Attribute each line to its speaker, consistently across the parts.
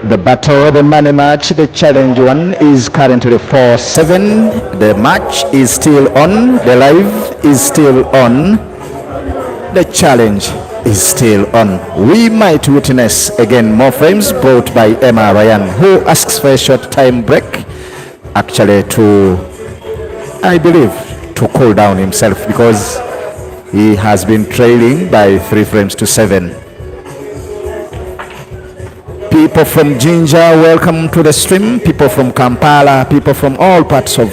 Speaker 1: The battle, the money match, the challenge one is currently 4-7. The match is still on. The live is still on. The challenge is still on. We might witness again more frames brought by Emma Ryan, who asks for a short time break, actually to, I believe, to cool down himself because he has been trailing by 3 frames to 7. People from Ginger, welcome to the stream. People from Kampala, people from all parts of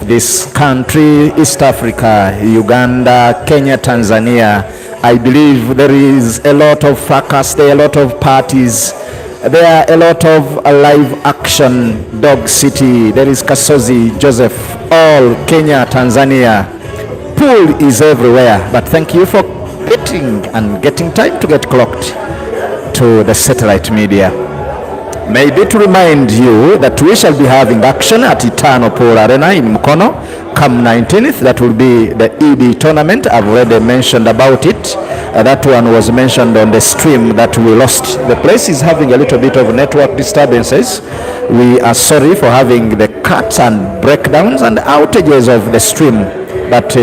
Speaker 1: this country, East Africa, Uganda, Kenya, Tanzania. I believe there is a lot of fracas, there are a lot of parties, there are a lot of live action. Dog City, there is Kasozi, Joseph, all Kenya, Tanzania. Pool is everywhere, but thank you for getting time to get clocked to the satellite media. Maybe to remind you that we shall be having action at Eternal Pool Arena in Mukono come 19th. That will be the ED tournament. I've already mentioned about it. That one was mentioned on the stream that we lost. The place is having a little bit of network disturbances. We are sorry for having the cuts and breakdowns and outages of the stream, but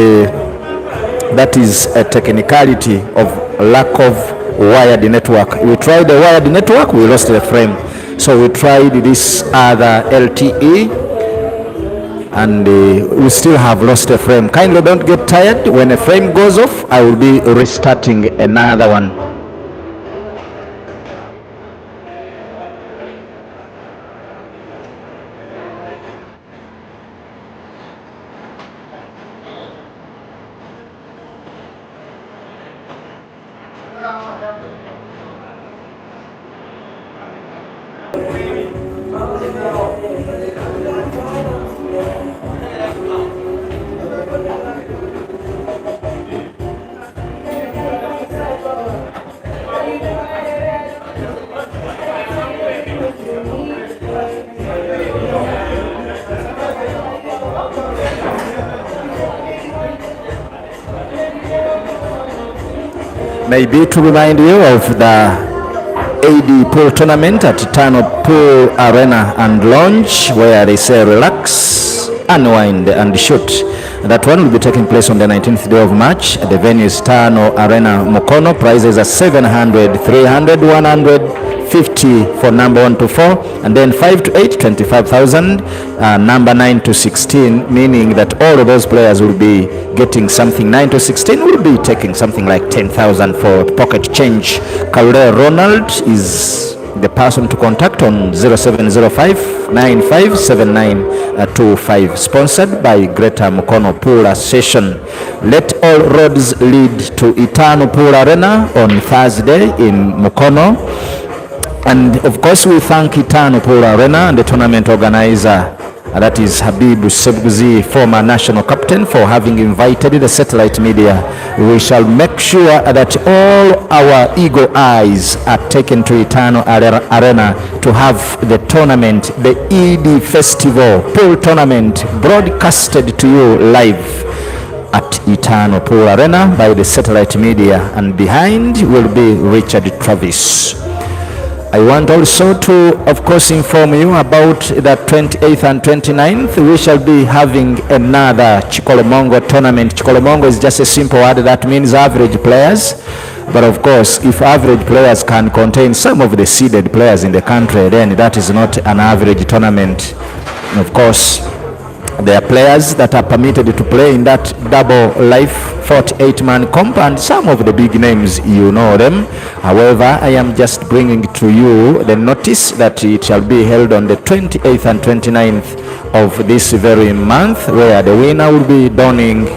Speaker 1: that is a technicality of lack of wired network. We tried the wired network, we lost the frame. So we tried this other LTE and we still have lost a frame. Kindly don't get tired. When a frame goes off, I will be restarting another one. Maybe to remind you of the AD Pool tournament at Eternal Pool Arena and Lounge, where they say relax, unwind and shoot. That one will be taking place on the 19th day of March. The venue is Eternal Arena Mukono. Prizes are 700, 300, 150 for number 1 to 4, and then 5 to 8, 25,000. Number 9 to 16, meaning that all of those players will be getting something. 9 to 16 will be taking something like 10,000 for pocket change. Calder Ronald is the person to contact on 0705-957925. Sponsored by Greater Mukono Pool Association. Let all roads lead to Eternal Pool Arena on Thursday in Mukono. And of course we thank Eternal Pool Arena and the tournament organizer, that is Habib Sebguzi, former national captain, for having invited the satellite media. We shall make sure that all our eagle eyes are taken to Eternal Arena to have the tournament, the ED Festival Pool Tournament, broadcasted to you live at Eternal Pool Arena by the satellite media, and behind will be Richard Travis. I want also to, of course, inform you about the 28th and 29th. We shall be having another Chikolomongo tournament. Chikolomongo is just a simple word that means average players. But of course, if average players can contain some of the seeded players in the country, then that is not an average tournament. And of course, there are players that are permitted to play in that double life 48-man comp, and some of the big names, you know them. However, I am just bringing to you the notice that it shall be held on the 28th and 29th of this very month, where the winner will be donning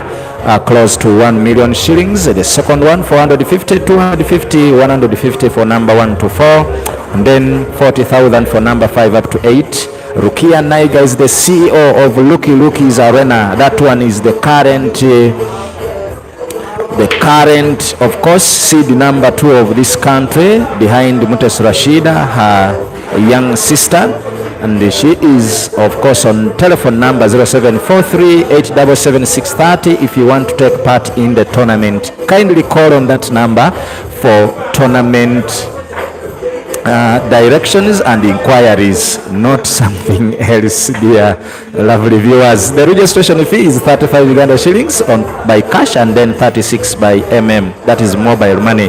Speaker 1: close to 1 million shillings. The second one 450, 250, 150 for number 1 to 4, and then 40,000 for number 5 up to 8. Rukia Naiga is the CEO of Luki's Arena. That one is the current, of course, seed number 2 of this country, behind Mutes Rashida, her young sister, and she is, of course, on telephone number 0743-877-630 if you want to take part in the tournament. Kindly call on that number for tournament directions and inquiries, not something else, dear lovely viewers. The registration fee is 35 Uganda shillings by cash and then 36 by that is mobile money.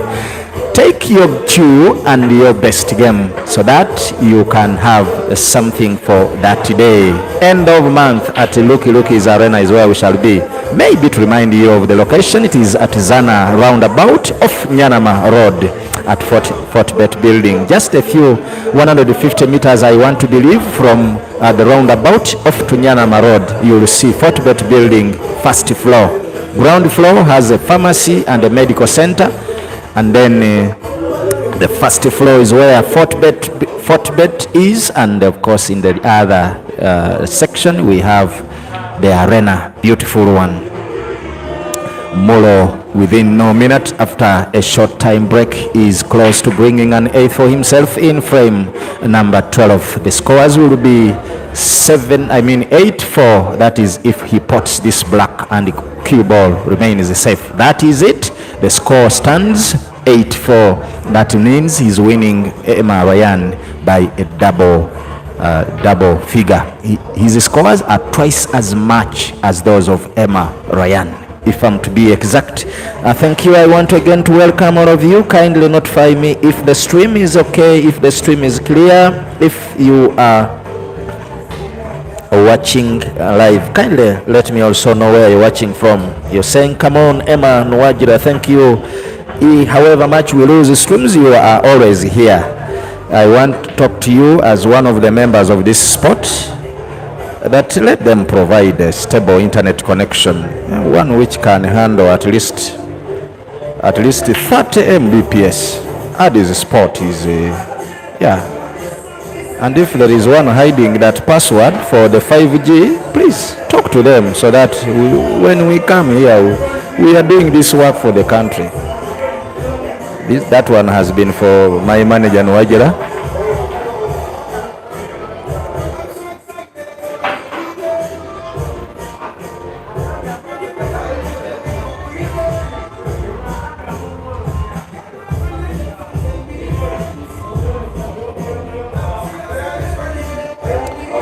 Speaker 1: Take your cue and your best game so that you can have something for that day. End of month at Lucky Lucky's Arena is where we shall be. Maybe to remind you of the location, it is at Zana roundabout of Nyanama Road at Fort Bet building. Just a few 150 meters, I want to believe, from the roundabout of Nyanama Road. You will see Fort Bet building, first floor. Ground floor has a pharmacy and a medical center. And then the first floor is where Fort Bet is, and of course in the other section we have the arena, beautiful one. Mulo, within no minute after a short time break, is close to bringing an eighth for himself in frame number 12. The scores will be 8-4. That is if he pots this black and the cue ball remains safe. That is it. The score stands 8-4. That means he's winning Emma Ryan by a double figure. His scores are twice as much as those of Emma Ryan, if I'm to be exact. Thank you. I want again to welcome all of you. Kindly notify me if the stream is okay, if the stream is clear. If you are watching live, kindly let me also know where you're watching from. You're saying, come on, Emma Nwajira, thank you. However much we lose streams, you are always here. I want to talk to you as one of the members of this sport, that let them provide a stable internet connection, one which can handle at least 30 Mbps. Addis Sport is and if there is one hiding that password for the 5G, please talk to them so that when we come here, we are doing this work for the country. That one has been for my manager Nwajira.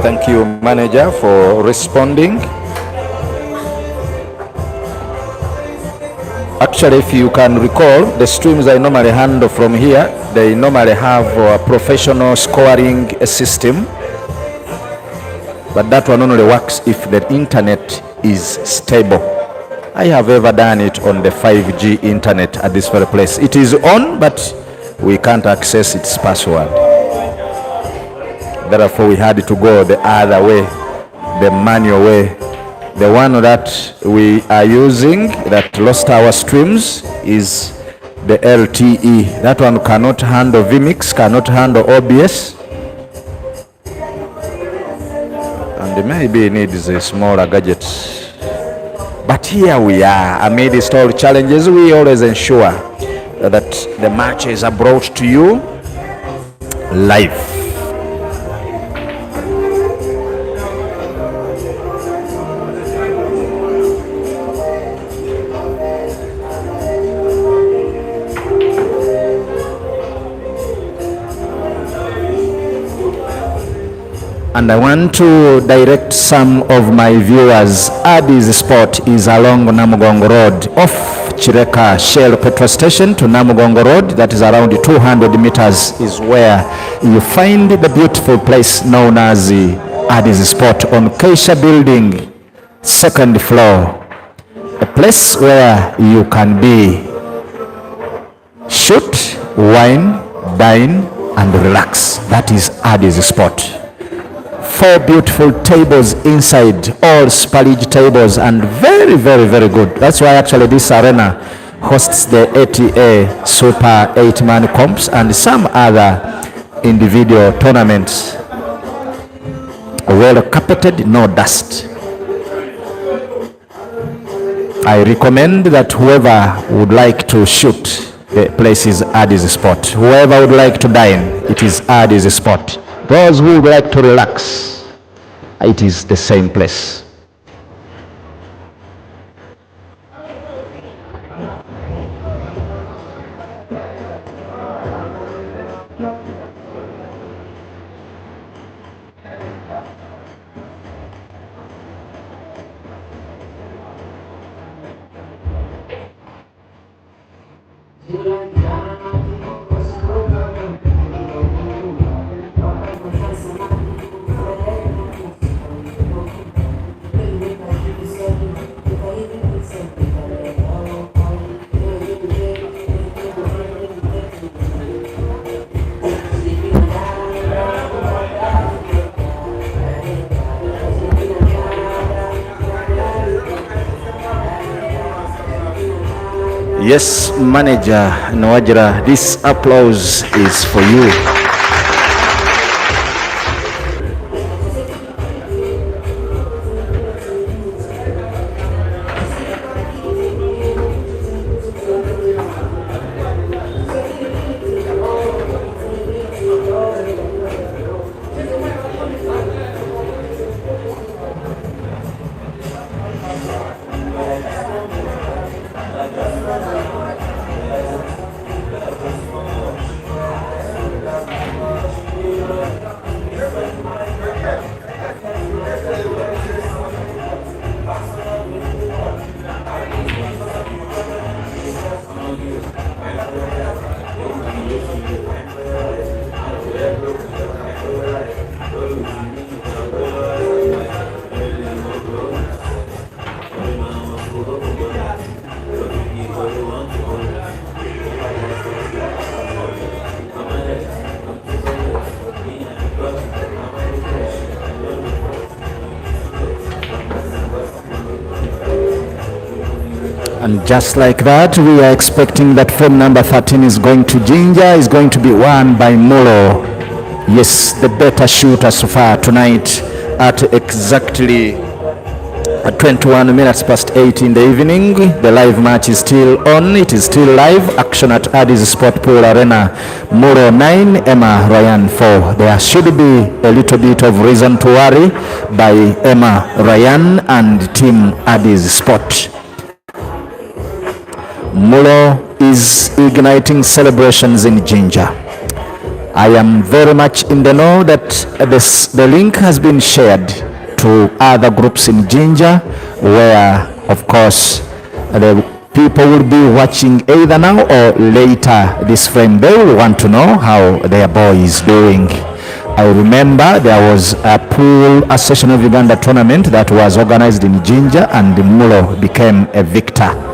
Speaker 1: Thank you, manager, for responding. Actually, if you can recall, the streams I normally handle from here, they normally have a professional scoring system, but that one only works if the internet is stable. I have ever done it on the 5G internet at this very place. It is on, but we can't access its password. Therefore, we had to go the other way, the manual way. The one that we are using that lost our streams is the LTE. That one cannot handle vMix, cannot handle OBS, and maybe needs a smaller gadget. But here we are. Amidst all challenges, we always ensure that the matches are brought to you live. And I want to direct some of my viewers. Addis Sport is along Namugongo Road, off KIREKA Shell petrol station to Namugongo Road. That is around 200 meters is where you find the beautiful place known as Addis Sport on Keisha building, second floor. A place where you can be, shoot, wine, dine, and relax. That is Addis Sport. 4 beautiful tables inside, all spalage tables, and very, very, very good. That's why actually this arena hosts the ATA Super 8-man comps and some other individual tournaments. Well carpeted, no dust. I recommend that whoever would like to shoot, the place is Addis Sport. Whoever would like to dine, it is Addis Sport. Those who would like to relax, it is the same place. Yes, manager Nawajira, this applause is for you. And just like that, we are expecting that phone number 13 is going to Ginger, is going to be won by Mulo. Yes, the better shooter so far tonight at exactly 21 minutes past 8 in the evening. The live match is still on. It is still live. Action at Addis Sport Pool Arena. Mulo 9, Emma Ryan 4. There should be a little bit of reason to worry by Emma Ryan and Team Addis Sport. Mulo is igniting celebrations in Ginger. I am very much in the know that the link has been shared to other groups in Ginger, where of course the people will be watching either now or later this frame. They will want to know how their boy is doing. I remember there was a pool Association of Uganda tournament that was organized in Ginger, and Mulo became a victor.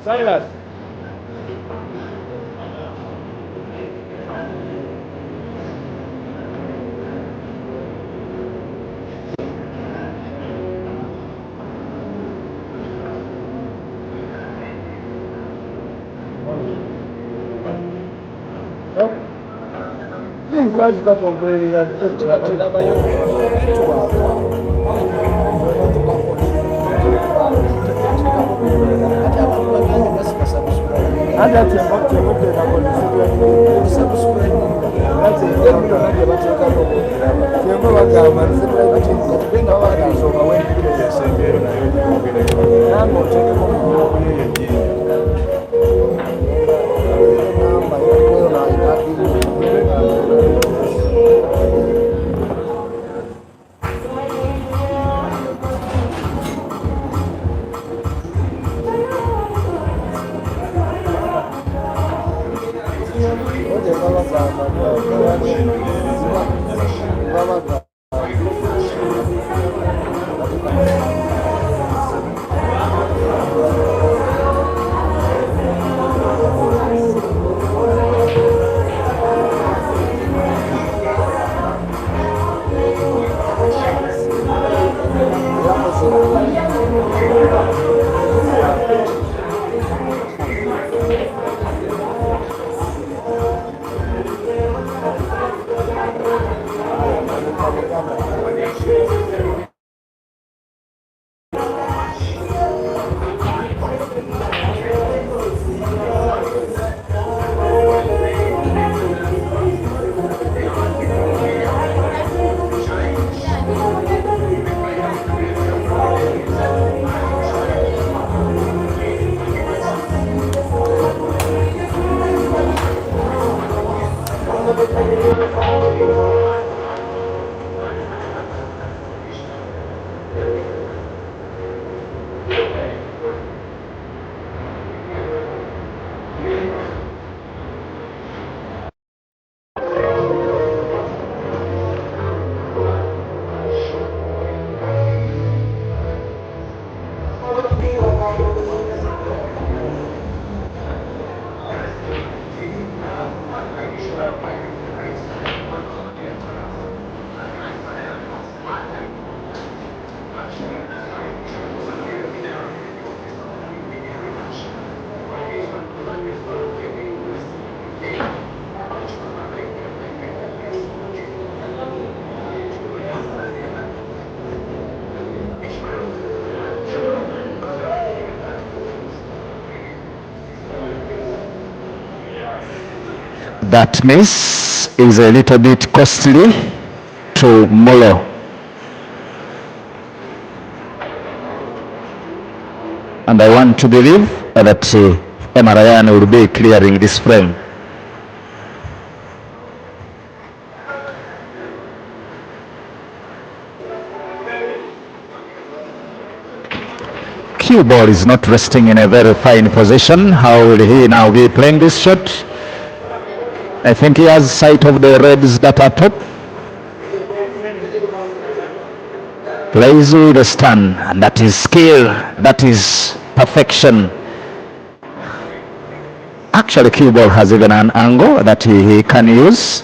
Speaker 2: Silas.
Speaker 1: That miss is a little bit costly to Mulo. And I want to believe that Emma Ryan will be clearing this frame. Cue ball is not resting in a very fine position. How will he now be playing this shot? I think he has sight of the reds that are top. Plays with a stun, and that is skill, that is perfection. Actually, cue ball has even an angle that he can use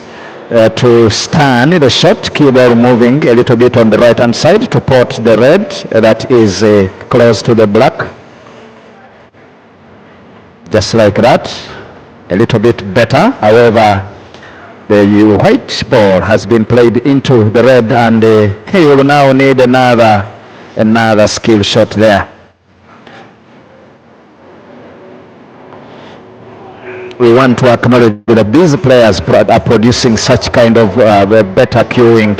Speaker 1: to stun the shot. Cue ball moving a little bit on the right hand side to port the red that is close to the black. Just like that, a little bit better. However, the white ball has been played into the red, and he will now need another skill shot there. We want to acknowledge that these players are producing such kind of better cueing.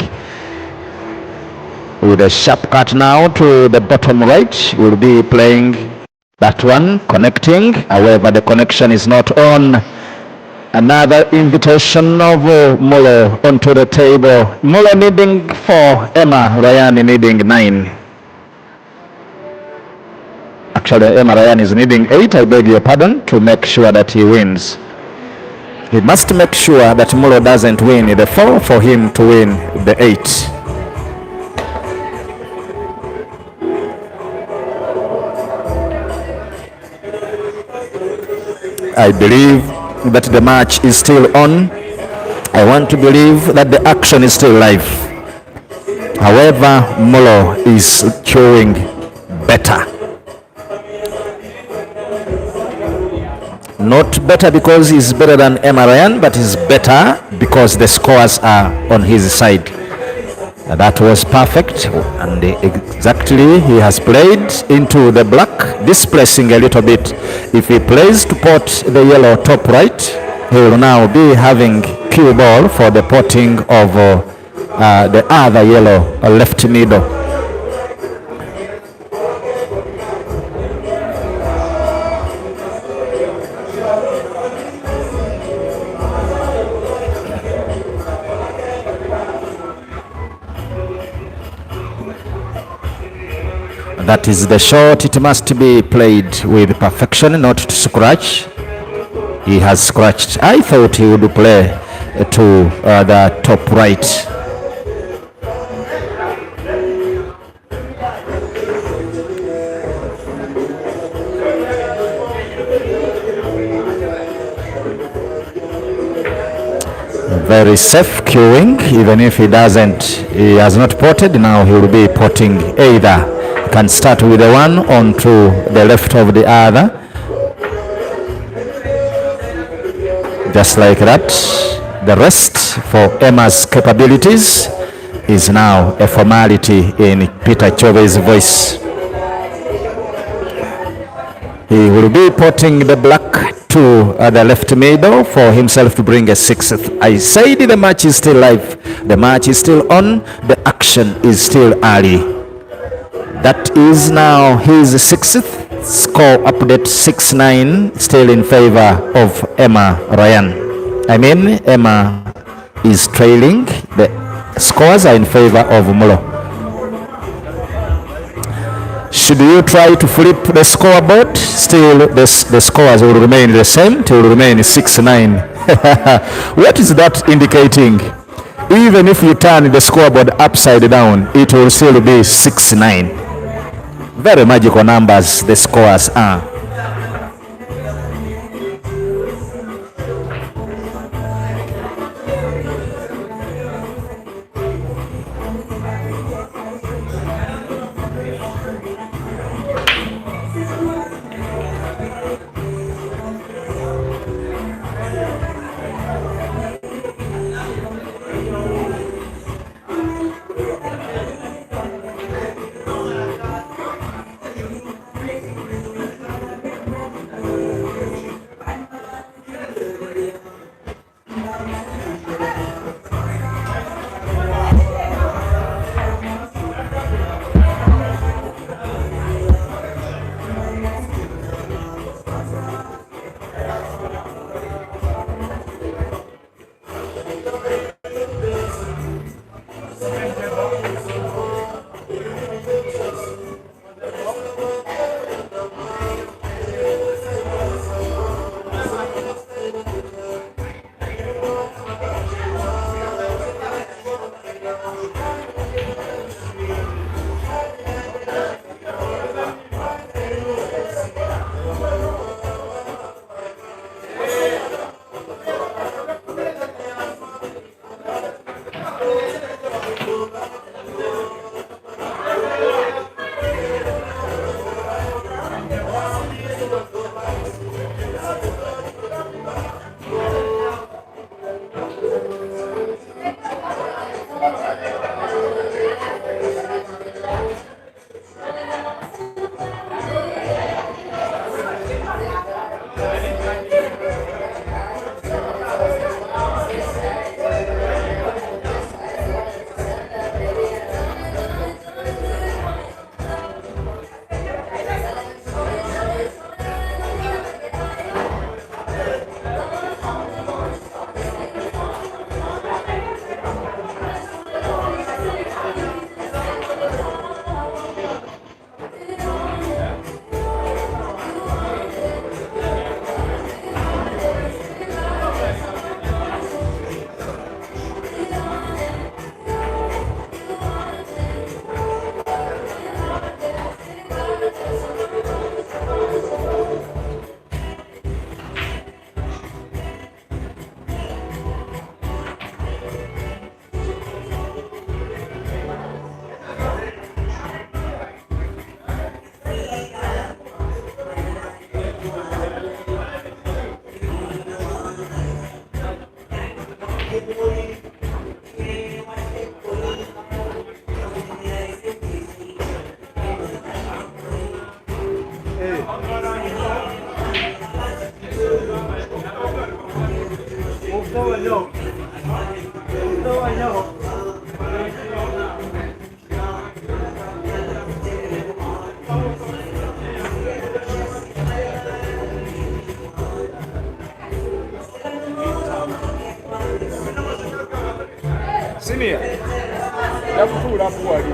Speaker 1: With a sharp cut now to the bottom right, we'll be playing that one, connecting. However, the connection is not on. Another invitation of Mulo onto the table. Mulo needing 4, Emma Ryan needing 9. Actually, Emma Ryan is needing 8, I beg your pardon, to make sure that he wins. He must make sure that Mulo doesn't win the 4 for him to win the 8. I believe that the match is still on. I want to believe that the action is still live. However, Mulo is showing better. Not better because he's better than Ryan, but he's better because the scores are on his side. That was perfect, and exactly he has played into the black, displacing a little bit. If he plays to pot the yellow top right, he will now be having cue ball for the potting of the other yellow left middle. That is the shot. It must be played with perfection, not to scratch. He has scratched. I thought he would play to the top right. Very safe queuing. Even if he has not potted, now he will be potting either. Can start with the one onto the left of the other, just like that. The rest for Emma's capabilities is now a formality in Peter Chove's voice. He will be potting the black to the left middle for himself to bring a sixth. I said the match is still live, the match is still on, the action is still early. That is now his sixth score update, 6-9, still in favor of Ryan. I mean, Emma is trailing. The scores are in favor of Mulo. Should you try to flip the scoreboard, still the scores will remain the same. It will remain 6-9. What is that indicating? Even if you turn the scoreboard upside down, it will still be 6-9. Very magical numbers the scores are.
Speaker 2: Senior. Yakutuula kuwali.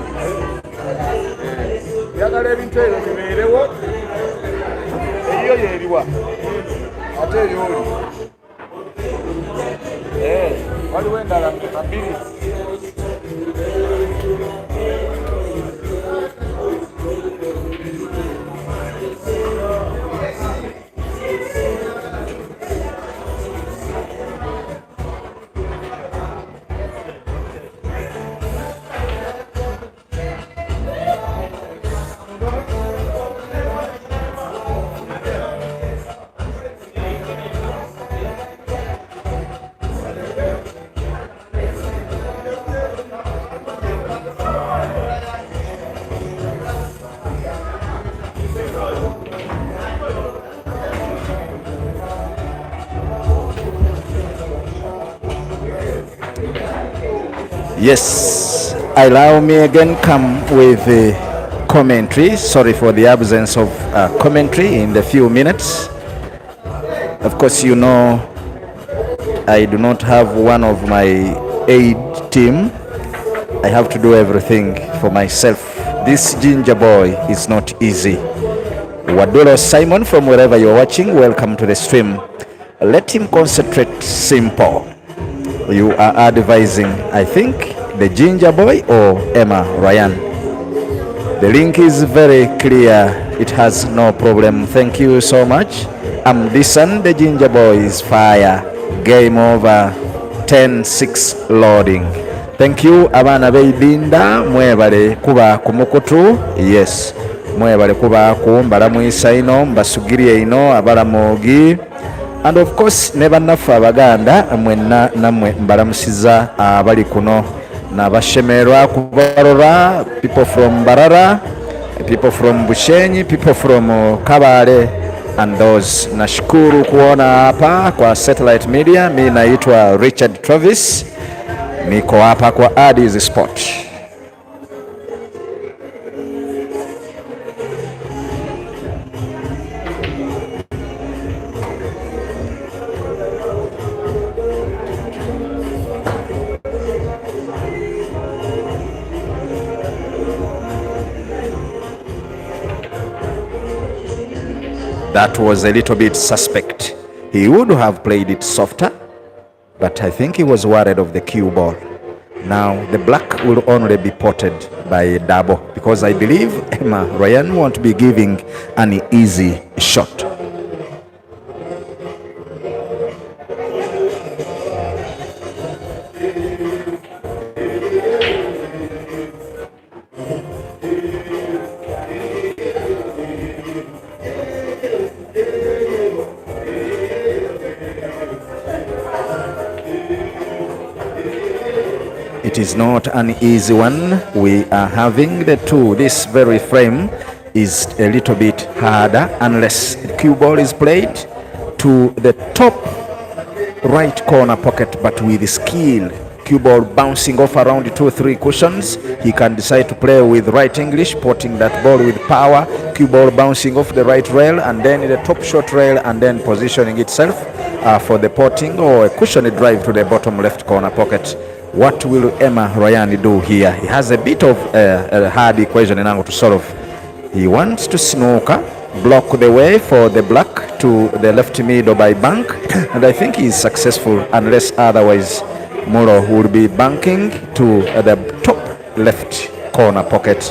Speaker 2: Yagala ebintu ebyo bibeerewo. Eyo yeeriwa. Ate ey'oli. Waliwo endala bbiri.
Speaker 1: Yes, allow me again come with the commentary. Sorry for the absence of commentary in the few minutes. Of course, you know I do not have one of my aid team. I have to do everything for myself. This ginger boy is not easy. Wadulo Simon, from wherever you're watching, welcome to the stream. Let him concentrate. Simple. You are advising, I think, the ginger boy or Emma Ryan. The link is very clear. It has no problem. Thank you so much. Ambisan, the ginger boy is fire. Game over. 10-6 loading. Thank you. Abana beidinda mwebale kuba kumukutu. Yes. Mwebale kuba kumbala mwisa ino mbasugirie ino abalamogi. And of course never nafa abaganda mwena namwe mbalamusiza abali kuno nabashemerwa kubarora, people from Barara, people from Bushenyi, people from Kabale and those. Nashukuru kuona hapa kwa Satellite Media. Mimi naitwa Richard Travis, niko hapa kwa Addis Sport. That was a little bit suspect. He would have played it softer, but I think he was worried of the cue ball. Now the black will only be potted by a double because I believe Emma Ryan won't be giving an easy shot. It is not an easy one. We are having the two. This very frame is a little bit harder unless the cue ball is played to the top right corner pocket, but with skill. Cue ball bouncing off around 2-3 cushions. He can decide to play with right English, potting that ball with power. Cue ball bouncing off the right rail and then the top short rail and then positioning itself for the potting or a cushiony drive to the bottom left corner pocket. What will Emma Ryan do here? He has a bit of a hard equation in angle to solve. He wants to snooker, block the way for the black to the left middle by bank, and I think he is successful unless otherwise Mulo will be banking to the top left corner pocket.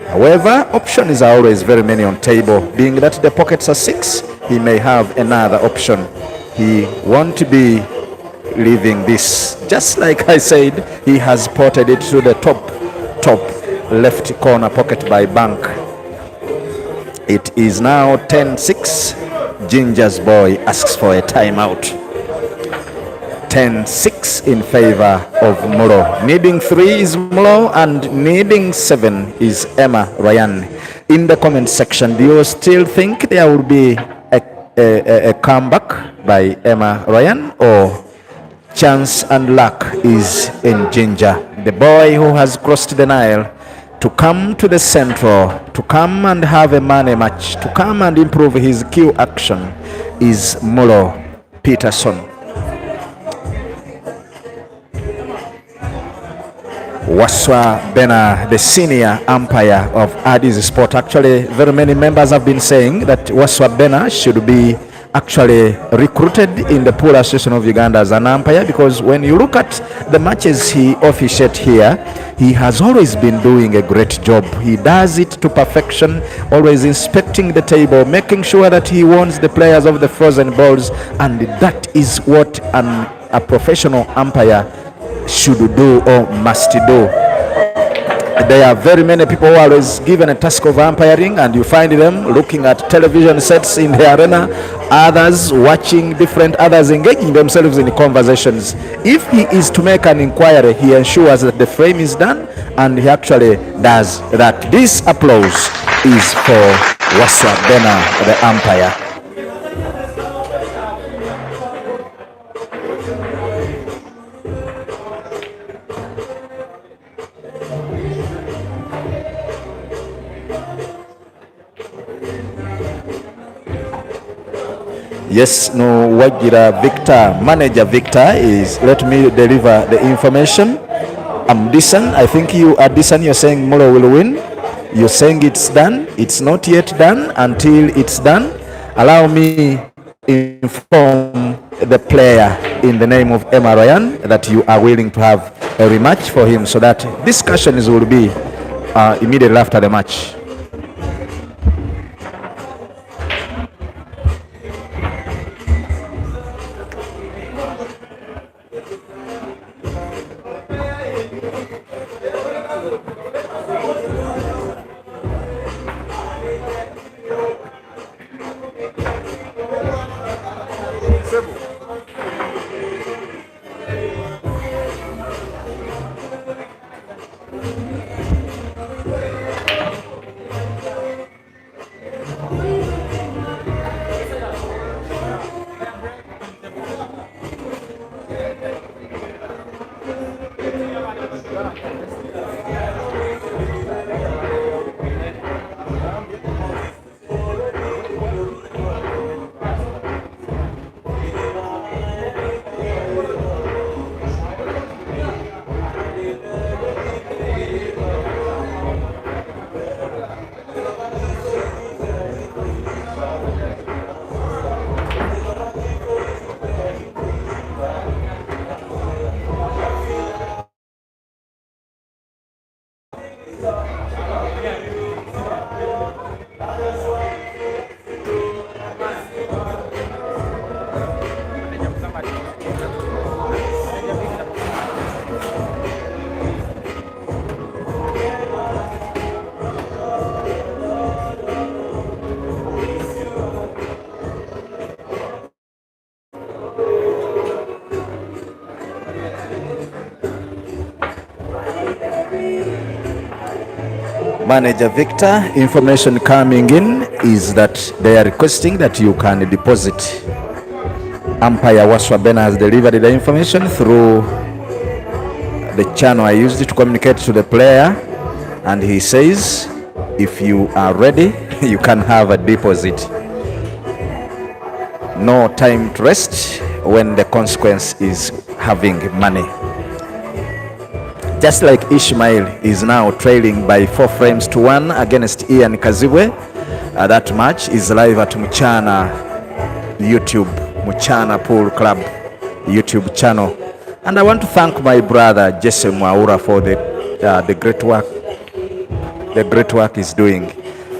Speaker 1: However, options are always very many on table. Being that the pockets are 6, he may have another option. He won't be leaving this. Just like I said, he has potted it to the top left corner pocket by bank. It is now 10-6. Ginger's boy asks for a timeout. 10-6 in favor of Mulo. Needing 3 is Mulo and needing 7 is Emma Ryan. In the comment section, do you still think there will be a comeback by Emma Ryan, or chance and luck is in Ginger? The boy who has crossed the Nile to come to the Central, to come and have a money match, to come and improve his cue action is Mulo Peterson. Waswa Bena, the senior umpire of Addis Sport. Actually, very many members have been saying that Waswa Bena should be actually recruited in the Pool Association of Uganda as an umpire, because when you look at the matches he officiates here, he has always been doing a great job. He does it to perfection, always inspecting the table, making sure that he warns the players of the frozen balls, and that is what a professional umpire should do or must do. There are very many people who are always given a task of umpiring, and you find them looking at television sets in the arena, others watching different, others engaging themselves in conversations. If he is to make an inquiry, he ensures that the frame is done, and he actually does that. This applause is for Waswa Bena, the umpire. Yes, no, Wagira Victor, manager Victor is, let me deliver the information. I'm Disan, I think you are Disan, you're saying Mulo will win. You're saying it's done. It's not yet done. Until it's done, allow me inform the player in the name of Emma Ryan that you are willing to have a rematch for him, so that discussions will be immediately after the match. Manager Victor, information coming in is that they are requesting that you can deposit. Umpire Waswa Bena has delivered the information through the channel I used to communicate to the player, and he says if you are ready you can have a deposit. No time to rest when the consequence is having money. Just like Ishmael is now trailing by 4 frames to 1 against Ian Kazibwe. That match is live at Muchana YouTube, Muchana Pool Club YouTube channel. And I want to thank my brother Jesse Mwaura for the great work he's doing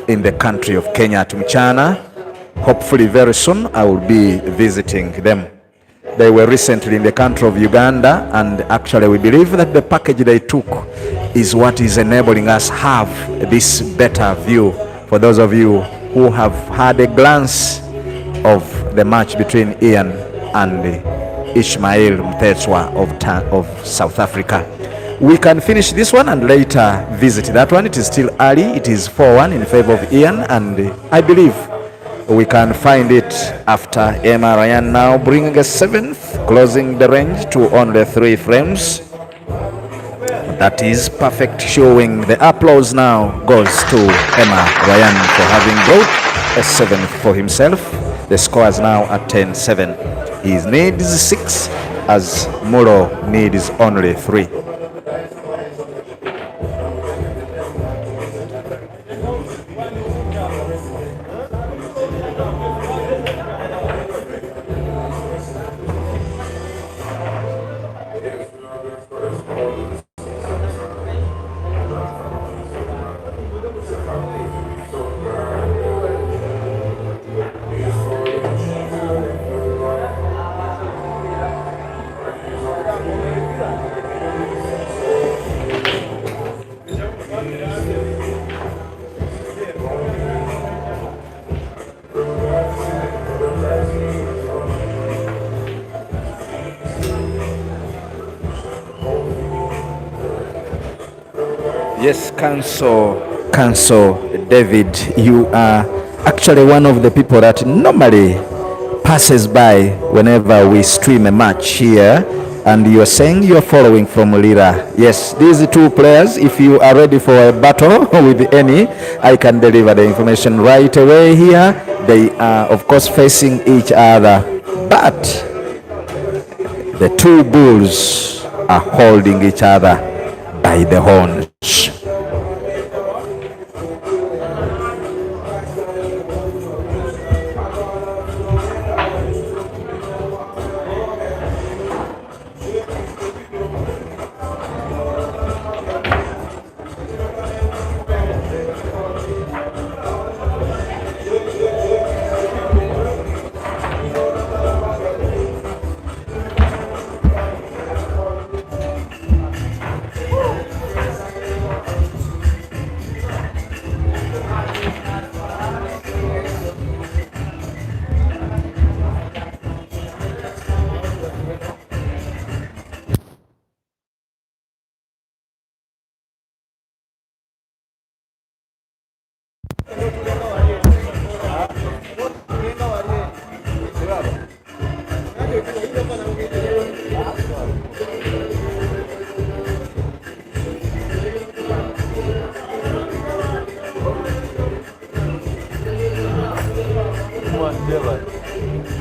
Speaker 1: in the country of Kenya at Muchana. Hopefully very soon I will be visiting them. They were recently in the country of Uganda, and actually we believe that the package they took is what is enabling us have this better view. For those of you who have had a glance of the match between Ian and Ishmael Mtetswa of South Africa, we can finish this one and later visit that one. It is still early. It is 4-1 in favor of Ian, and I believe we can find it after Emma Ryan now bringing a 7th, closing the range to only 3 frames. That is perfect showing. The applause now goes to Emma Ryan for having brought a 7th for himself. The score is now at 10-7. He needs 6 as Mulo needs only 3. Yes, Council David, you are actually one of the people that normally passes by whenever we stream a match here, and you're saying you're following from Lira. Yes, these two players, if you are ready for a battle with any, I can deliver the information right away here. They are of course facing each other, but the two bulls are holding each other by the horns.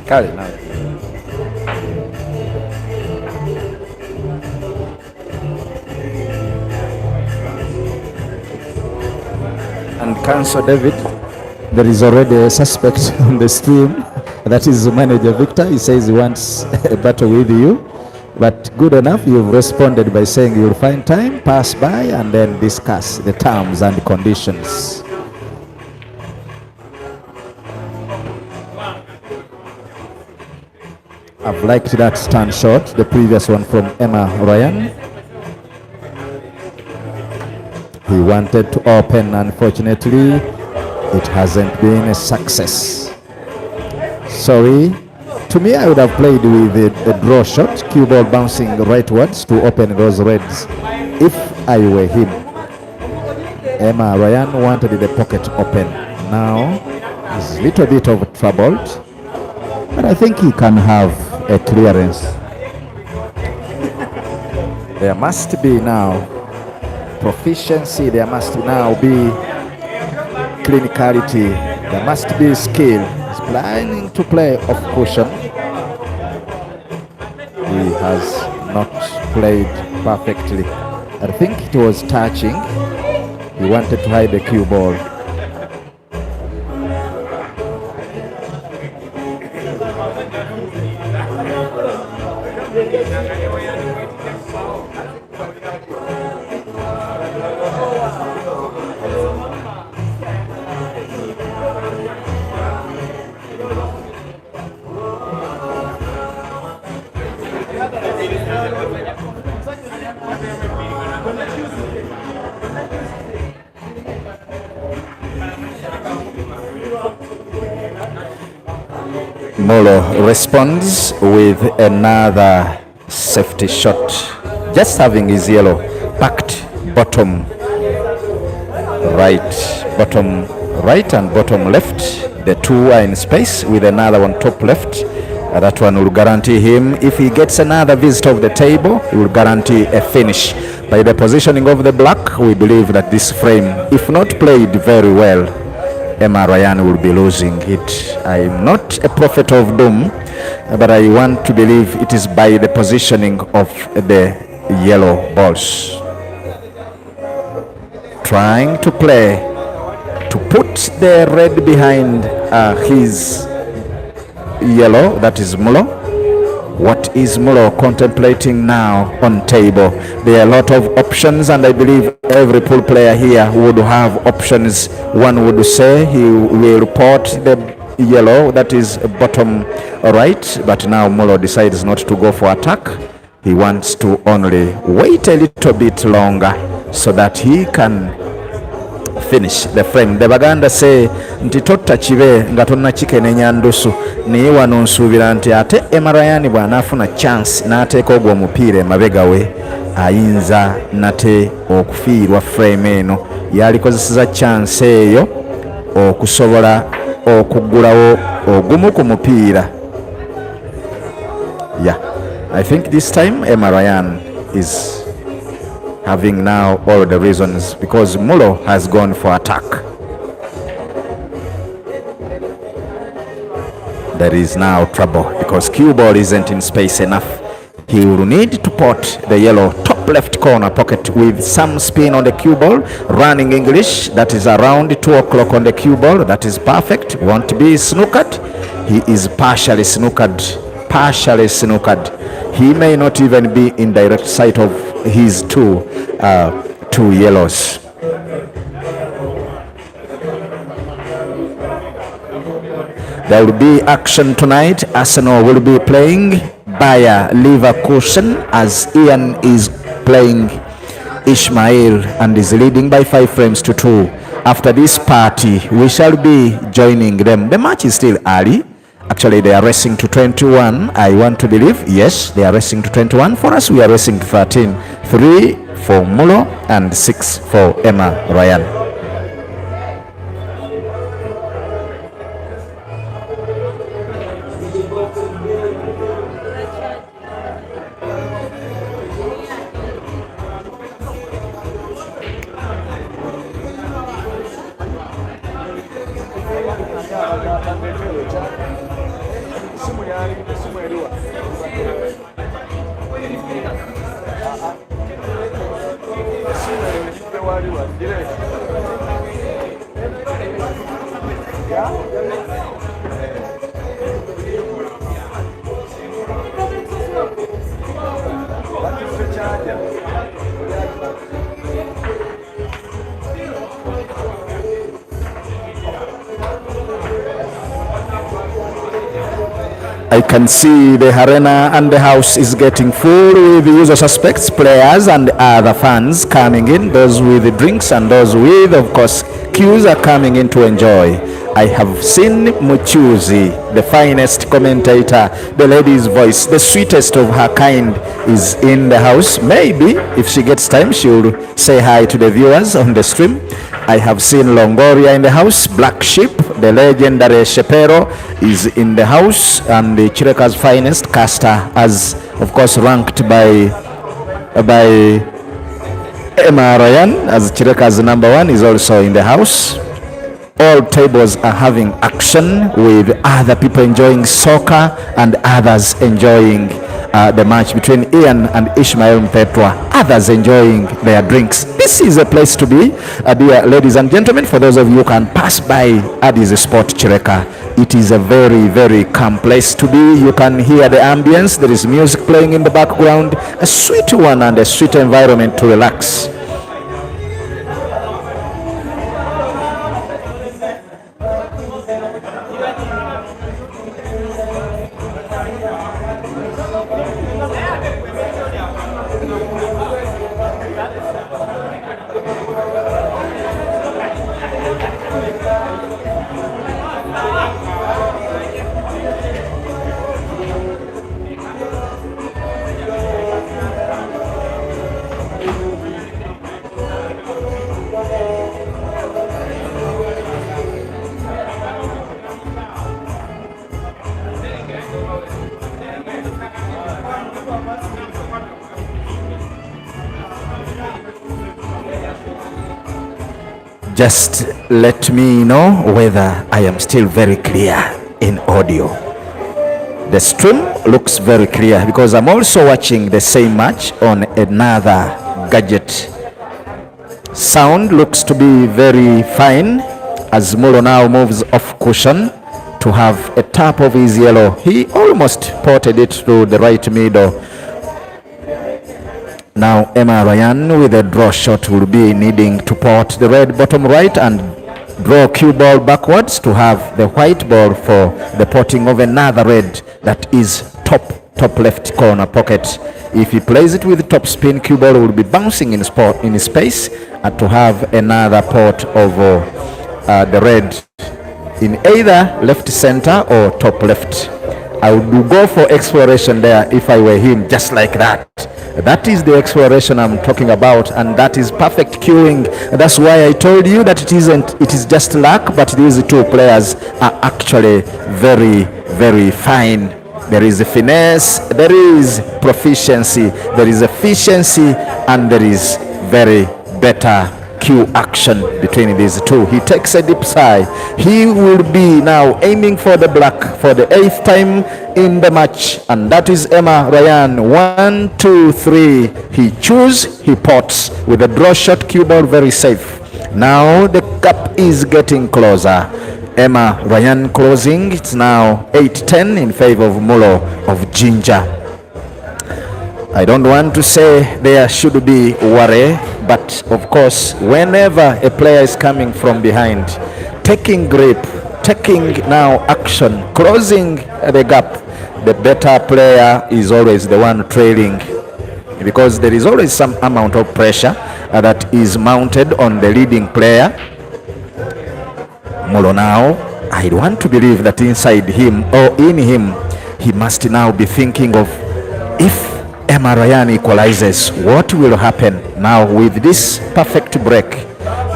Speaker 1: Kali now. And Council David, there is already a suspect on the stream. That is manager Victor. He says he wants a battle with you. But good enough, you've responded by saying you'll find time, pass by, and then discuss the terms and conditions. I've liked that stand shot, the previous one from Emma Ryan. He wanted to open, unfortunately, it hasn't been a success. Sorry. To me, I would have played with a draw shot, cue ball bouncing rightwards to open those reds if I were him. Emma Ryan wanted the pocket open. Now, he's a little bit of troubled, but I think he can have a clearance. There must be now proficiency, there must now be clinicality, there must be skill. He's planning to play off cushion. He has not played perfectly. I think it was touching. He wanted to hide the cue ball. Mulo responds with another safety shot, just having his yellow packed bottom right and bottom left. The two are in space with another one top left. That one will guarantee him, if he gets another visit of the table, he will guarantee a finish. By the positioning of the black, we believe that this frame, if not played very well, Emma Ryan will be losing it. I'm not a prophet of doom, but I want to believe it is by the positioning of the yellow balls. Trying to play to put the red behind his yellow, that is Mulo. What is Mulo contemplating now on table? There are a lot of options, and I believe every pool player here would have options. One would say he will report the yellow, that is bottom right, but now Mulo decides not to go for attack. He wants to only wait a little bit longer so that he can finish the frame. The Baganda say nti totta kibe nga tonna kikenenya ndusu, naye wano nsuubira nti ate Emma Ryan bw'anaafuna chance n'ateeka ogwo omupiira emabega we ayinza nate okufiirwa frame eno. Yalikozeseza chance eyo okusobola okuggulawo ogumu ku mupiira. Yeah, I think this time Emma Ryan is having now all the reasons because Mulo has gone for attack. There is now trouble because cue ball isn't in space enough. He will need to pot the yellow top left corner pocket with some spin on the cue ball. Running English, that is around 2 o'clock on the cue ball. That is perfect. Want to be snookered? He is partially snookered. He may not even be in direct sight of his two yellows. There will be action tonight. Arsenal will be playing Bayer Leverkusen as Ian is playing Ishmael and is leading by 5 frames to 2. After this party, we shall be joining them. The match is still early. Actually, they are racing to 21. I want to believe, yes, they are racing to 21. For us, we are racing to 13. 3 for Mulo and 6 for Emma Ryan. I can see the arena and the house is getting full with the usual suspects, players and other fans coming in. Those with the drinks and those with, of course, queues are coming in to enjoy. I have seen Muchuzi, the finest commentator, the lady's voice, the sweetest of her kind, is in the house. Maybe if she gets time, she'll say hi to the viewers on the stream. I have seen Longoria in the house. Black Sheep, the legendary Shepero, is in the house, and the KIREKA's finest caster, as of course ranked by Emma Ryan as KIREKA's number 1, is also in the house. All tables are having action with other people enjoying soccer and others enjoying the match between Ian and Ishmael Mpetwa, others enjoying their drinks. This is a place to be, dear ladies and gentlemen. For those of you who can pass by Addis Sport KIREKA, it is a very, very calm place to be. You can hear the ambience. There is music playing in the background, a sweet one and a sweet environment to relax. Just let me know whether I am still very clear in audio. The stream looks very clear because I'm also watching the same match on another gadget. Sound looks to be very fine as Mulo now moves off cushion to have a tap of his yellow. He almost potted it through the right middle. Now Emma Ryan with a draw shot will be needing to pot the red bottom right and draw cue ball backwards to have the white ball for the potting of another red that is top left corner pocket. If he plays it with top spin, cue ball will be bouncing in space to have another pot of the red in either left center or top left. I would go for exploration there if I were him, just like that. That is the exploration I'm talking about, and that is perfect queuing. That's why I told you that it is just luck, but these two players are actually very, very fine. There is a finesse, there is proficiency, there is efficiency, and there is very better cue action between these two. He takes a deep sigh. He will be now aiming for the black for the 8th time in the match, and that is Emma Ryan. 1, 2, 3. He chews, he pots with a draw shot cue ball, very safe. Now the gap is getting closer. Emma Ryan closing. It's now 8-10 in favor of Mulo of Ginger. I don't want to say there should be worry, but of course, whenever a player is coming from behind, taking grip, taking now action, closing the gap, the better player is always the one trailing, because there is always some amount of pressure that is mounted on the leading player. Mulo now, I want to believe that inside him or in him, he must now be thinking of, if Emma Ryan equalizes, what will happen now with this perfect break?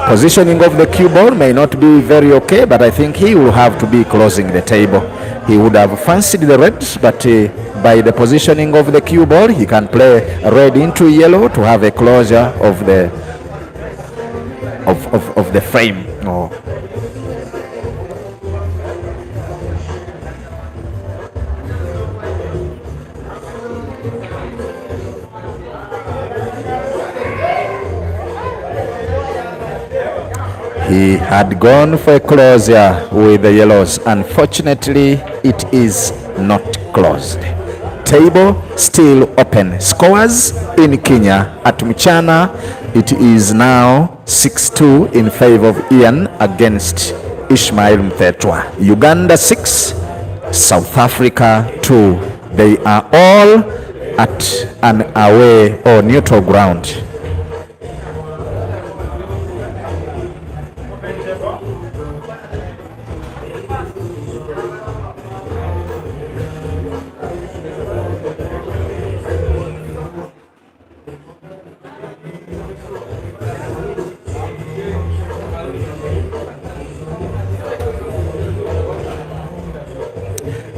Speaker 1: Positioning of the cue ball may not be very okay, but I think he will have to be closing the table. He would have fancied the reds, but by the positioning of the cue ball, he can play red into yellow to have a closure of the frame. Oh. He had gone for a closure with the yellows. Unfortunately, it is not closed. Table still open. Scores in Kenya at Mchana. It is now 6-2 in favor of Ian against Ishmael Mtetwa. Uganda 6, South Africa 2. They are all at an away or neutral ground.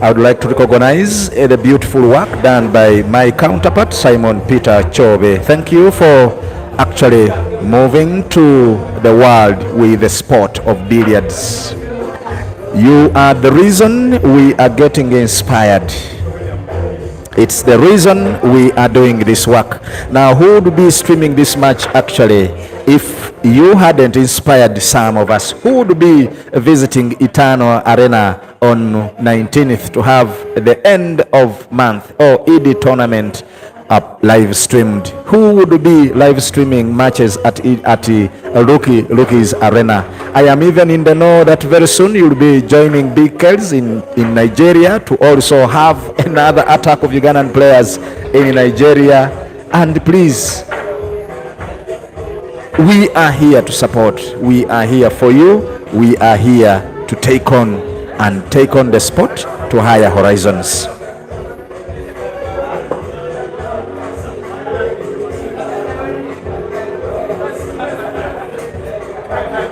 Speaker 1: I would like to recognize the beautiful work done by my counterpart, Simon Peter Chobe. Thank you for actually moving to the world with the sport of billiards. You are the reason we are getting inspired. It's the reason we are doing this work. Now, who would be streaming this match actually if you hadn't inspired some of us? Who would be visiting Eternal Arena on 19th to have the end of month or ED tournament live streamed? Who would be live streaming matches at Rookies Arena? I am even in the know that very soon you'll be joining Big Kells in Nigeria to also have another attack of Ugandan players in Nigeria. And please, we are here to support. We are here for you. We are here to take on the sport to higher horizons.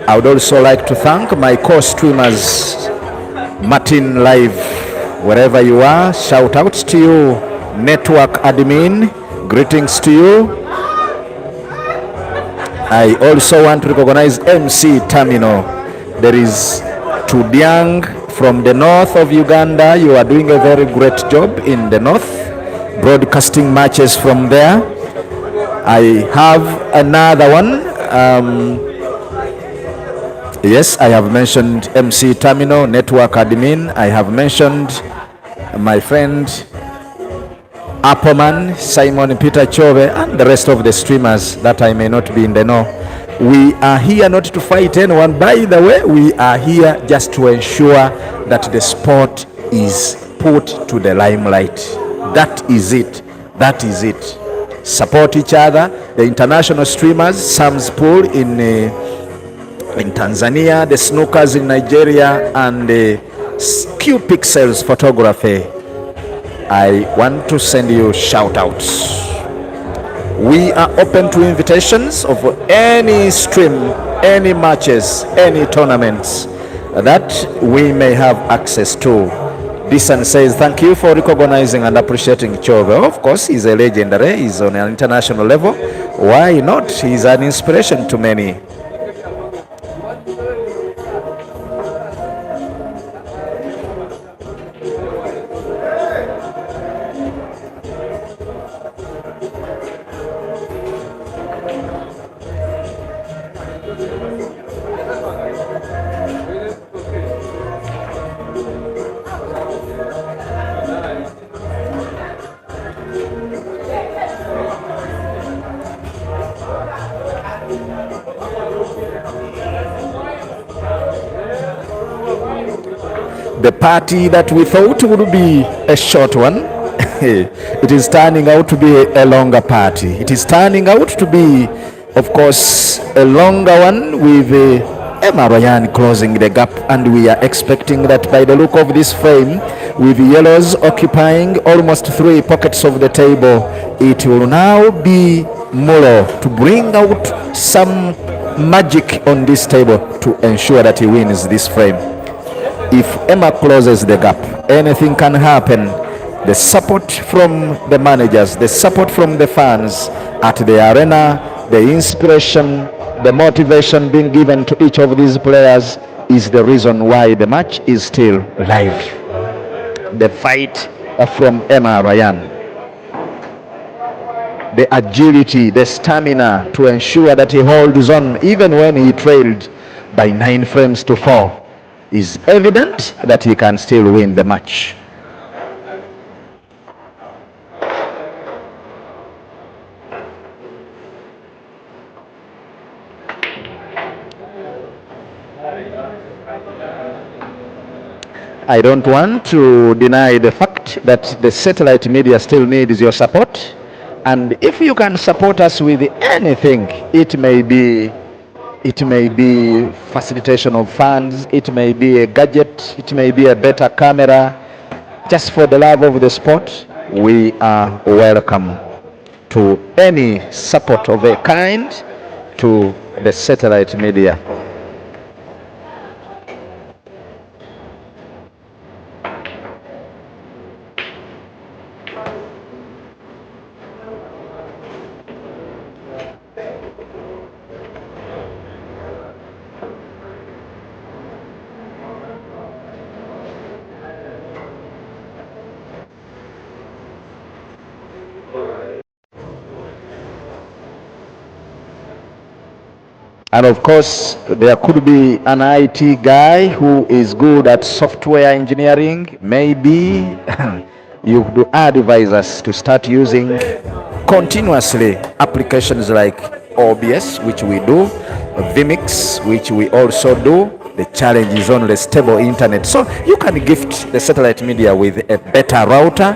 Speaker 1: I would also like to thank my co-streamers, Martin Live, wherever you are. Shout outs to you, network admin. Greetings to you. I also want to recognize MC Terminal. There is Tudiang from the north of Uganda. You are doing a very great job in the north, broadcasting matches from there. I have another one. Yes, I have mentioned MC Terminal, network admin. I have mentioned my friend Appleman, Simon Peter Chove, and the rest of the streamers that I may not be in the know. We are here not to fight anyone. By the way, we are here just to ensure that the sport is put to the limelight. That is it. That is it. support each other. The international streamers, Sam's Pool in Tanzania, the Snookers in Nigeria, and Q Pixels Photography. I want to send you shout outs. We are open to invitations of any stream, any matches, any tournaments that we may have access to. Disan says, thank you for recognizing and appreciating Chove. Of course, he's a legendary, he's on an international level. Why not? He's an inspiration to many. The party that we thought would be a short one, it is turning out to be a longer party. It is turning out to be, of course, a longer one with Emma Ryan closing the gap, and we are expecting that by the look of this frame, with the yellows occupying almost 3 pockets of the table, it will now be Mulo to bring out some magic on this table to ensure that he wins this frame. If Emma closes the gap, anything can happen. The support from the managers, the support from the fans at the arena, the inspiration, the motivation being given to each of these players is the reason why the match is still live. The fight from Emma Ryan, the agility, the stamina to ensure that he holds on even when he trailed by 9 frames to 4 is evident that he can still win the match. I don't want to deny the fact that the satellite media still needs your support, and if you can support us with anything, it may be facilitation of funds, it may be a gadget, it may be a better camera. Just for the love of the sport, we are welcome to any support of a kind to the satellite media. And of course, there could be an IT guy who is good at software engineering. Maybe you do advise us to start using continuously applications like OBS, which we do, Vimix, which we also do. The challenge is only stable internet. So you can gift the satellite media with a better router,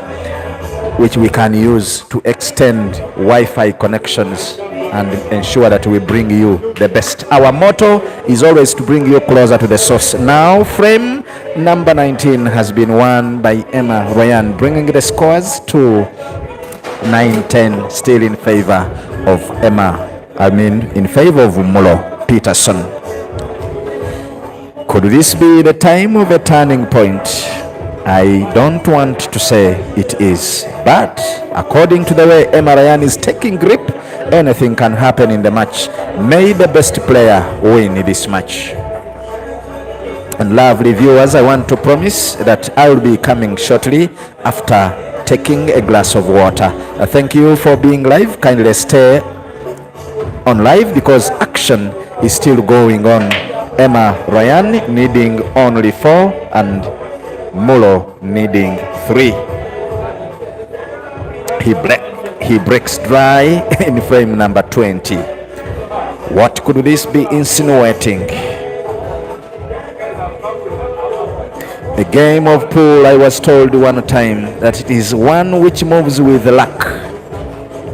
Speaker 1: which we can use to extend Wi-Fi connections and ensure that we bring you the best. Our motto is always to bring you closer to the source. Now, frame number 19 has been won by Emma Ryan, bringing the scores to 9-10, still in favor of in favor of Mulo Peterson. Could this be the time of a turning point? I don't want to say it is, but according to the way Emma Ryan is taking grip, anything can happen in the match. May the best player win this match. And lovely viewers, I want to promise that I will be coming shortly after taking a glass of water. Thank you for being live. Kindly stay on live because action is still going on. Emma Ryan needing only 4 and Mulo needing 3. He breaks dry in frame number 20. What could this be insinuating? A game of pool, I was told one time that it is one which moves with luck.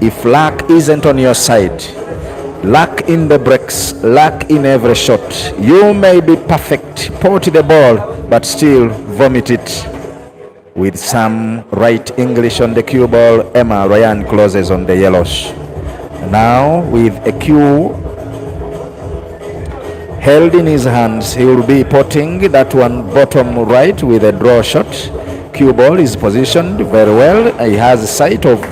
Speaker 1: If luck isn't on your side, luck in the breaks, luck in every shot, you may be perfect, pot the ball, but still vomit it. With some right English on the cue ball, Emma Ryan closes on the yellows. Now with a cue held in his hands, he will be potting that one bottom right with a draw shot. Cue ball is positioned very well. He has sight of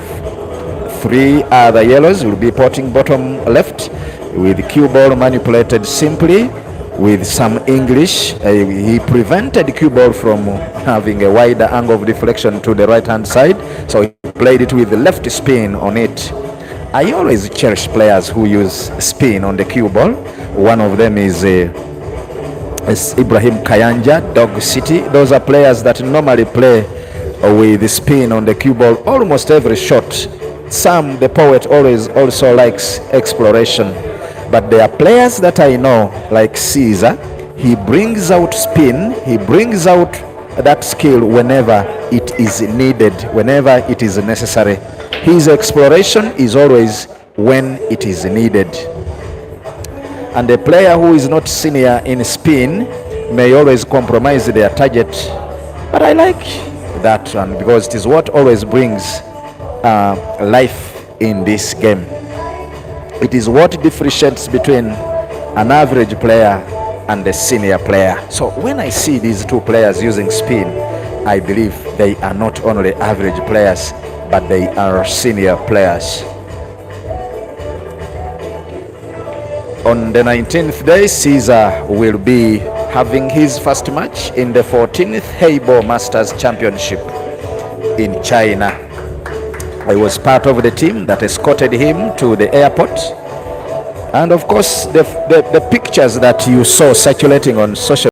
Speaker 1: three other yellows. He will be potting bottom left with cue ball manipulated simply with some English. He prevented cue ball from having a wider angle of deflection to the right hand side, so he played it with the left spin on it. I always cherish players who use spin on the cue ball. One of them is Ibrahim Kayanja, Dog City. Those are players that normally play with spin on the cue ball almost every shot. Sam, the poet, always also likes exploration. But there are players that I know, like Caesar. He brings out spin, he brings out that skill whenever it is needed, whenever it is necessary. His exploration is always when it is needed. And a player who is not senior in spin may always compromise their target. But I like that one because it is what always brings life in this game. It is what differentiates between an average player and a senior player. So when I see these two players using spin, I believe they are not only average players, but they are senior players. On the 19th day, Caesar will be having his first match in the 14th Heibo Masters Championship in China. I was part of the team that escorted him to the airport. And of course, the pictures that you saw circulating on social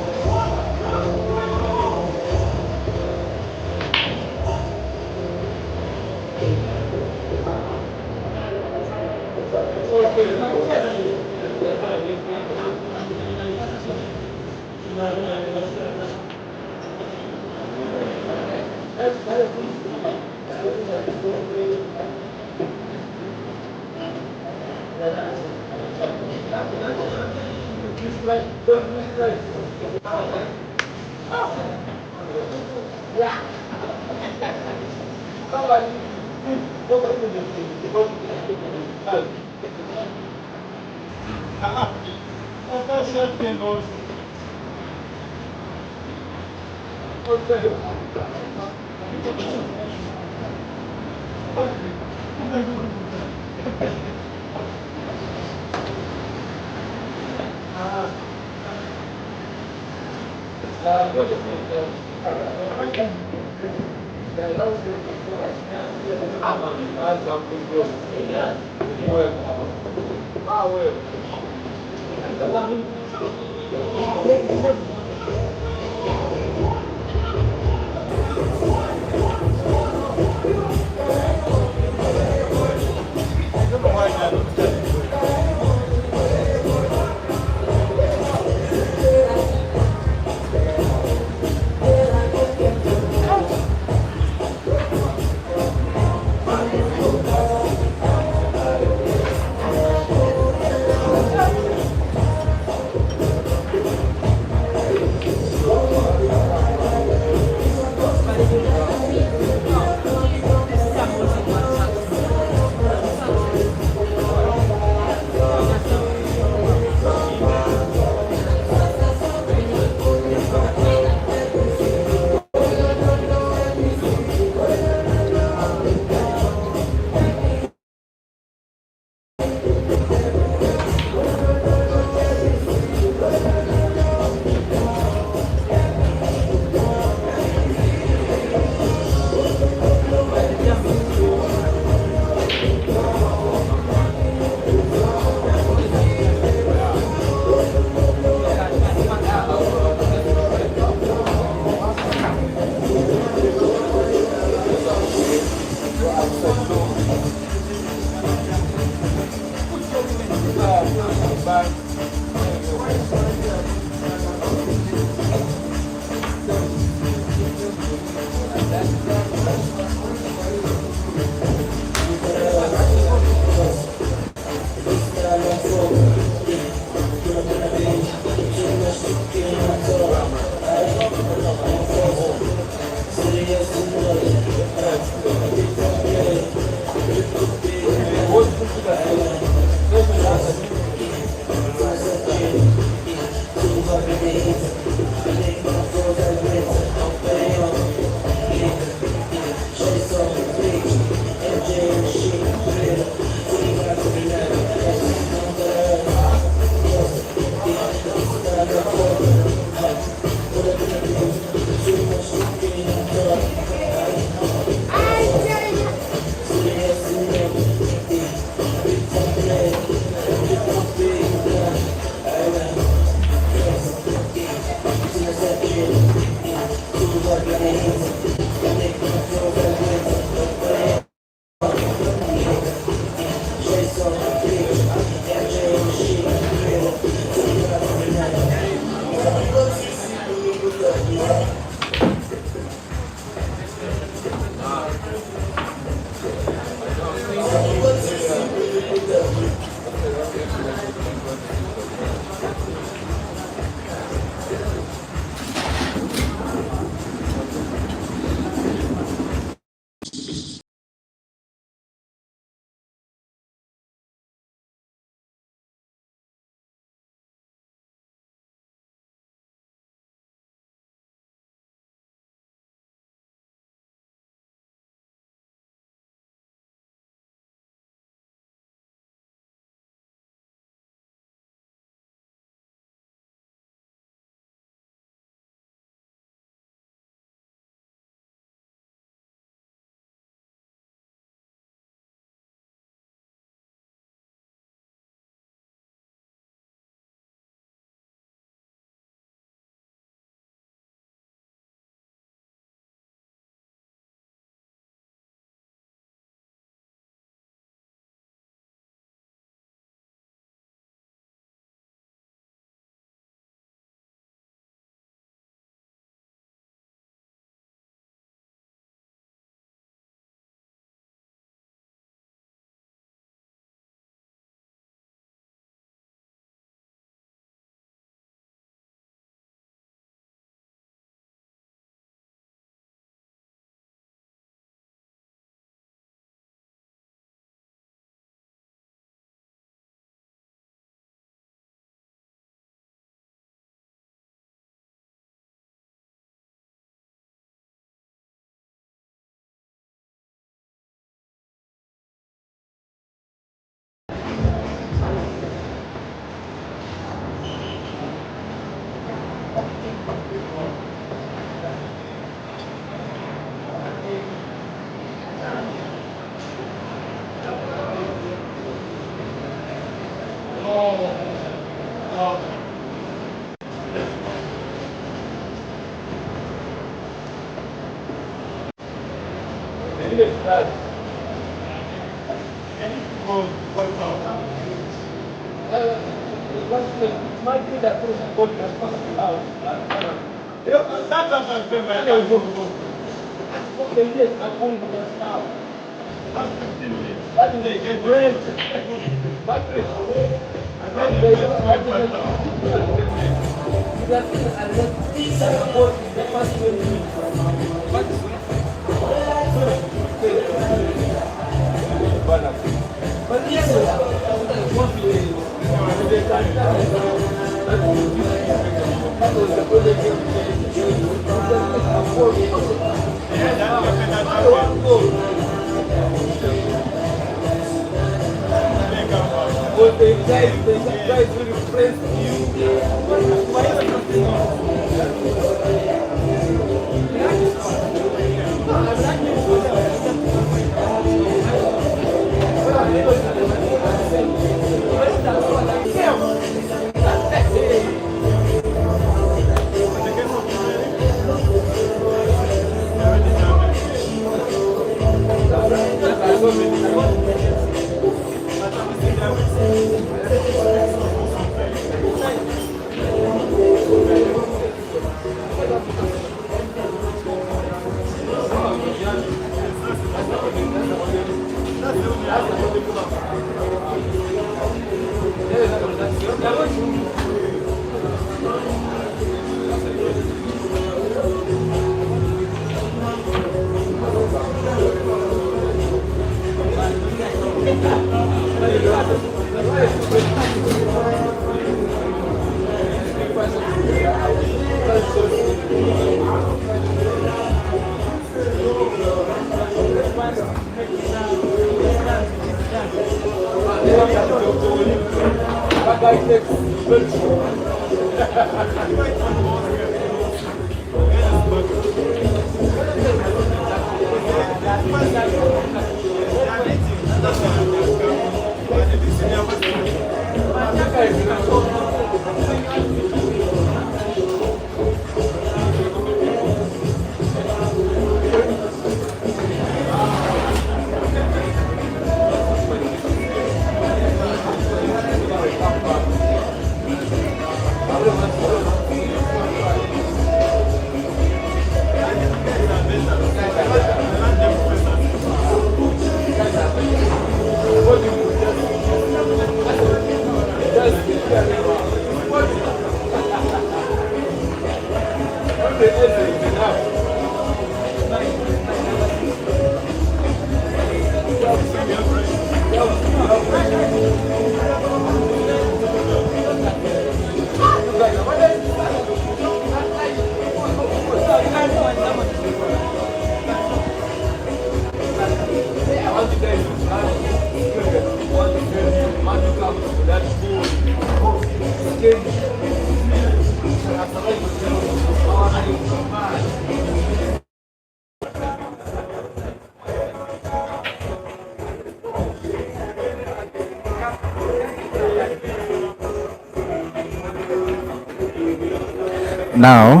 Speaker 1: Now,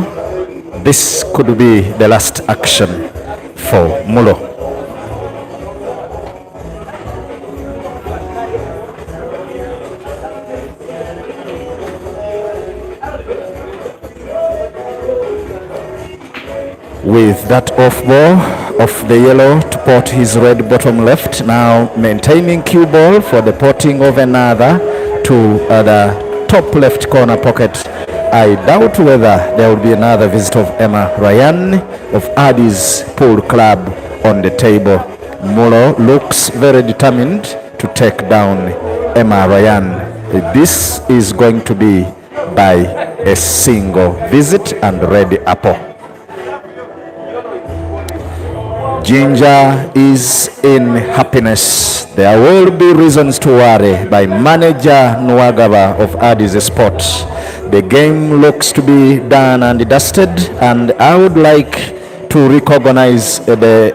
Speaker 1: this could be the last action for Mulo. With that off ball of the yellow to pot his red bottom left, now maintaining cue ball for the potting of another to the top left corner pocket. I doubt whether there will be another visit of Emma Ryan of Adi's Pool Club on the table. Mulo looks very determined to take down Emma Ryan. This is going to be by a single visit and red apple. Ginger is in happiness. There will be reasons to worry by manager Nwagaba of Adi's Sports. The game looks to be done and dusted, and I would like to recognize the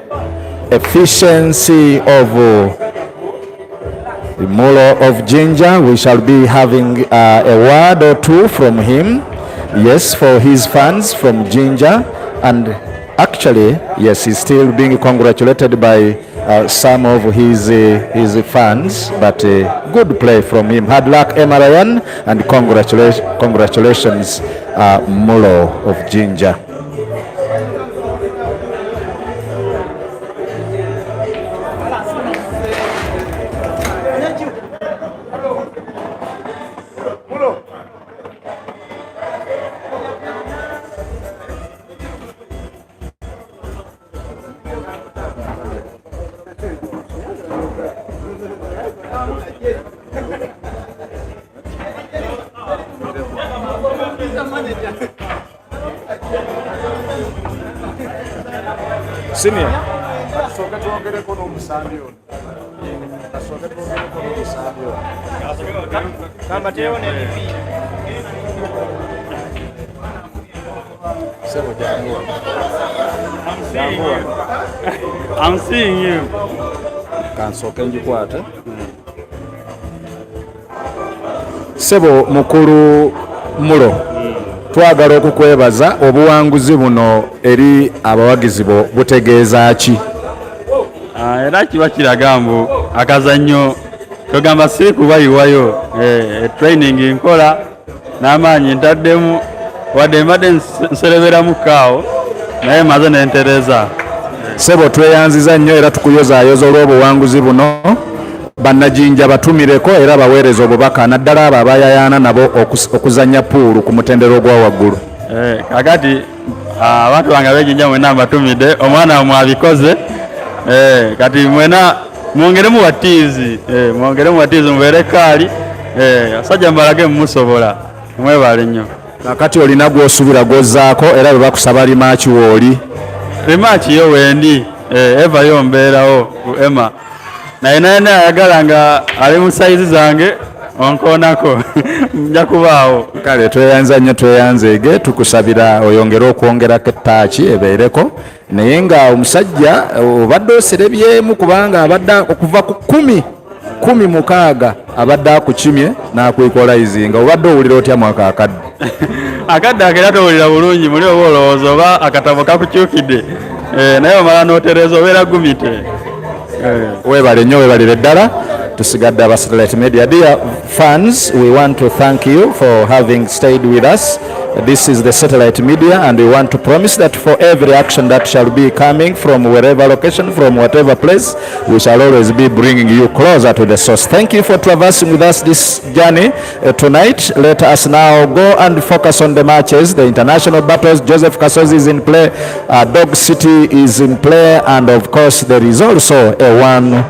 Speaker 1: efficiency of Mulo of Ginger, we shall be having a word or two from him. Yes, for his fans from Ginger. And actually, yes, he's still being congratulated by some of his fans. But good play from him. Hard luck, Emarayan, and congratulations, Mulo of Ginger.
Speaker 2: Senior, kasooka twongereko n'omusambi ono. Kasooka twongereko n'omusambi ono. Sebo janguwa.
Speaker 3: I'm seeing you.
Speaker 2: Kansooke ngikwate.
Speaker 1: Sebo mukulu Mulo. Twagala okukwebaza obuwanguzi buno eri abawagizi bo butegeeza ki?
Speaker 3: Era kiba kiraga mbu akazannyo togamba siri kubayiwayo training nkola n'amaanyi ntaddemu wadde mbadde nsereberamu kaawo naye maze nentereza.
Speaker 1: Sebo tweyanziza nnyo era tukuyozaayoza olw'obuwanguzi buno. Bannajinja batumireko era baweereza obubaka naddala abo abayayaana nabo okuzannya puulu ku mutendero gwa waggulu.
Speaker 3: Kakati abantu bange ab'ejinja mwena mbatumidde omwana mwabikoze kati mwena mwongeremu batiizi mubeere kaali asajja mbalage mumusobola mwebale nnyo.
Speaker 1: Kakati olina gw'osubira gw'ozzaako era bwe bakusaba limaaki wooli?
Speaker 3: Limaaki yo wendi evayo mbeerawo ku Emma naye ayagala nga ali mu sayizi zange onkoonako nja kubaawo.
Speaker 1: Kale tweyanza nnyo tweyanzeege tukusabira oyongere okwongerako ettaaki ebeereko naye nga omusajja obadde oserebyemu kubanga abadde okuva ku 16 abadde akukimye n'akwikolayizinga obadde owulira otya mwaka akadde?
Speaker 3: Akadde akera towulira bulungi muli oba olowooza oba akatabo kakukyukidde naye omala n'otereeza obeera gumite.
Speaker 1: Webale nnyo webalire ddala tusigadde aba Satellite Media. Dear fans, we want to thank you for having stayed with us. This is the Satellite Media and we want to promise that for every action that shall be coming from wherever location, from whatever place, we shall always be bringing you closer to the source. Thank you for traversing with us this journey tonight. Let us now go and focus on the matches, the international battles. Joseph Kasozi is in play, Dog City is in play, and of course there is also a one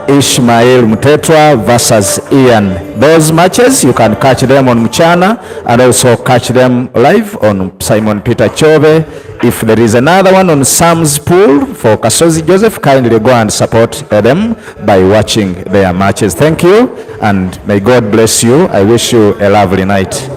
Speaker 1: Ishmael Mutetwa versus Ian. Those matches you can catch them on Mchana and also catch them live on Simon Peter Chove. If there is another one on Sam's Pool for Kasozi Joseph, kindly go and support them by watching their matches. Thank you and may God bless you. I wish you a lovely night.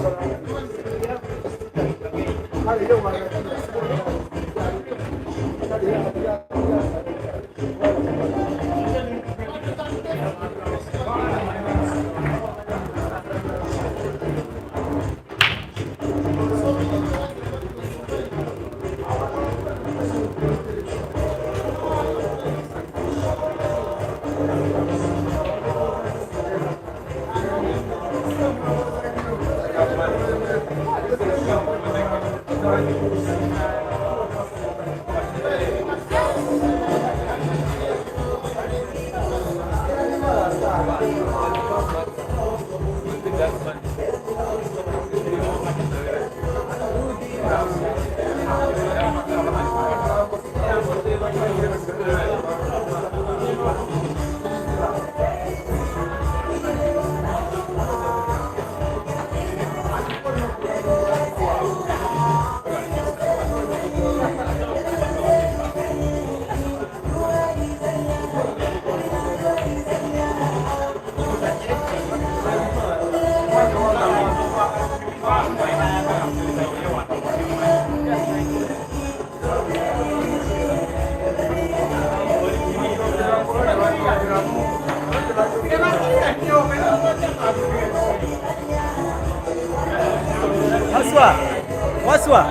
Speaker 4: Waswa